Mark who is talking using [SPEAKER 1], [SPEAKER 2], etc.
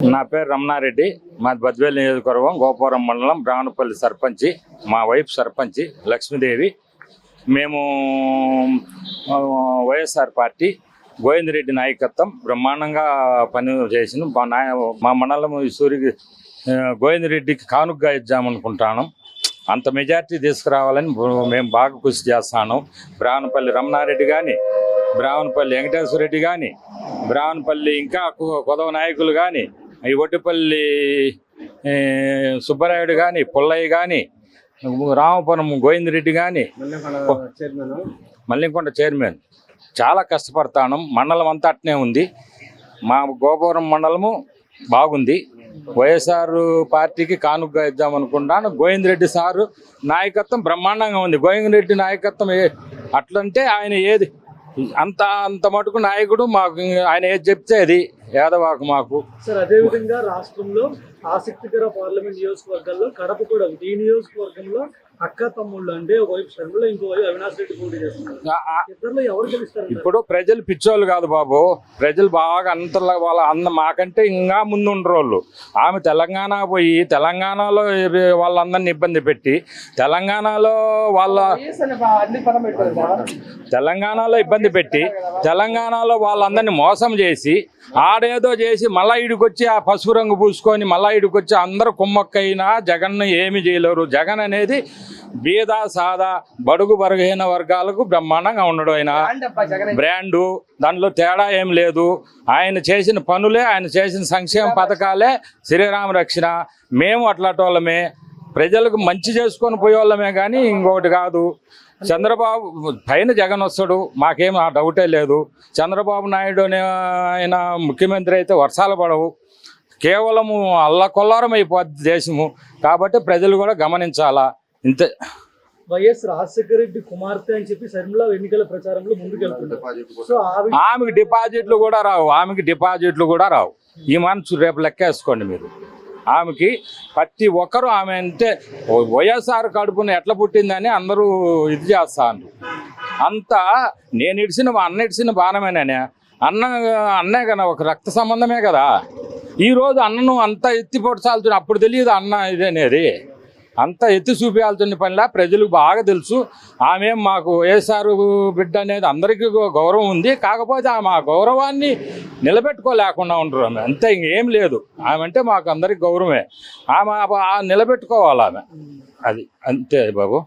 [SPEAKER 1] నా పేరు రమణారెడ్డి. మాది బద్వేలు నియోజకవర్గం, గోపవరం మండలం, బ్రాహ్మణపల్లి సర్పంచి. మా వైఫ్ సర్పంచి లక్ష్మీదేవి. మేము వైఎస్ఆర్ పార్టీ గోవిందరెడ్డి నాయకత్వం బ్రహ్మాండంగా పని చేసిన మా మండలం సూరికి గోవిందరెడ్డికి కానుకగా ఇద్దామనుకుంటాను. అంత మెజార్టీ తీసుకురావాలని మేము బాగా కృషి చేస్తాను. బ్రాహ్మణపల్లి రమణారెడ్డి కానీ, బ్రాహ్మణపల్లి వెంకటేశ్వర రెడ్డి కానీ, బ్రాహ్మణపల్లి ఇంకా కొదవ నాయకులు కానీ, ఈ ఒడ్డిపల్లి సుబ్బరాయుడు కానీ, పుల్లయ్య కానీ, రామపురం గోవిందరెడ్డి కానీ, మల్లికొండ చైర్మన్ చాలా కష్టపడతాను. మండలం అంతా అట్నే ఉంది. మా గోపురం మండలము బాగుంది. వైఎస్ఆర్ పార్టీకి కానుకగా ఇద్దామనుకుంటాను. గోవిందరెడ్డి సారు నాయకత్వం బ్రహ్మాండంగా ఉంది. గోవిందరెడ్డి నాయకత్వం అట్లంటే ఆయన ఏది అంత మటుకు నాయకుడు. మాకు ఆయన ఏది చెప్తే అది ఏదవాకు మాకు.
[SPEAKER 2] సార్, అదేవిధంగా రాష్ట్రంలో ఆసక్తికర పార్లమెంట్ నియోజకవర్గాల్లో కడప కూడా ఉంది. ఈ నియోజకవర్గంలో అక్క తమ్ముళ్ళు అంటే ఒకవైపు షర్మిల, ఇంకోవైపు అవినాష్ రెడ్డి పోటీ చేస్తున్నారు. ఇద్దరులో ఎవరు గెలుస్తారు?
[SPEAKER 1] ఇప్పుడు ప్రజలు పిచ్చోళ్ళు కాదు బాబు. ప్రజలు బాగా అంతలా మాకంటే ఇంకా ముందు ఉండరోళ్ళు. ఆమె తెలంగాణ పోయి తెలంగాణలో వాళ్ళందరినీ ఇబ్బంది పెట్టి తెలంగాణలో ఇబ్బంది పెట్టి తెలంగాణలో వాళ్ళందరినీ మోసం చేసి ఆడేదో చేసి మళ్ళా ఈడికొచ్చి ఆ పసుపు రంగు పూసుకొని మళ్ళా ఈడికొచ్చి అందరూ కుమ్మక్కైనా జగన్ను ఏమి చేయలేరు. జగన్ అనేది బీద సాదా బడుగు బరుగైన వర్గాలకు బ్రహ్మాండంగా ఉండడం. ఆయన బ్రాండు, దాంట్లో తేడా ఏం లేదు. ఆయన చేసిన పనులే, ఆయన చేసిన సంక్షేమ పథకాలే శ్రీరామ రక్షణ. మేము అట్లాంటోళ్ళమే, ప్రజలకు మంచి చేసుకొని పోయేవాళ్ళమే కానీ ఇంకొకటి కాదు. చంద్రబాబు పైన జగన్ వస్తాడు, మాకేం ఆ డౌటే లేదు. చంద్రబాబు నాయుడు ఆయన ముఖ్యమంత్రి అయితే వర్షాలు పడవు, కేవలము అల్లకొల్లారం అయిపోద్ది దేశము. కాబట్టి ప్రజలు కూడా గమనించాలా. ఇంతే.
[SPEAKER 2] వైఎస్ రాజశేఖర రెడ్డి కుమార్తె అని చెప్పి షర్మిల ఎన్నికల ప్రచారంలో ముందుకెళ్తున్నారు.
[SPEAKER 1] ఆమెకి డిపాజిట్లు కూడా రావు. ఈ మనసు రేపు లెక్కేసుకోండి మీరు. ఆమెకి ప్రతి ఒక్కరూ ఆమె అంటే వైఎస్ఆర్ కడుపున ఎట్లా పుట్టిందని అందరూ ఇది చేస్తాను. అంతా నేను ఇడిచిన అన్న ఇడిచిన బాణమేనే. అన్నే కదా, ఒక రక్త సంబంధమే కదా. ఈరోజు అన్నను అంత ఎత్తి పొడిచాల్సిన అప్పుడు తెలియదు అన్న ఇదనేది. అంత ఎత్తి చూపించాల్సిన పనిలా ప్రజలకు బాగా తెలుసు. ఆమె మాకు వైఎస్ఆర్ బిడ్డ అనేది అందరికీ గౌరవం ఉంది. కాకపోతే ఆమె ఆ గౌరవాన్ని నిలబెట్టుకోలేకుండా ఉంటారు. ఆమె అంతే, ఇంకేం లేదు. ఆమె అంటే మాకు అందరికి గౌరవమే. ఆమె నిలబెట్టుకోవాలి ఆమె. అది అంతే బాబు.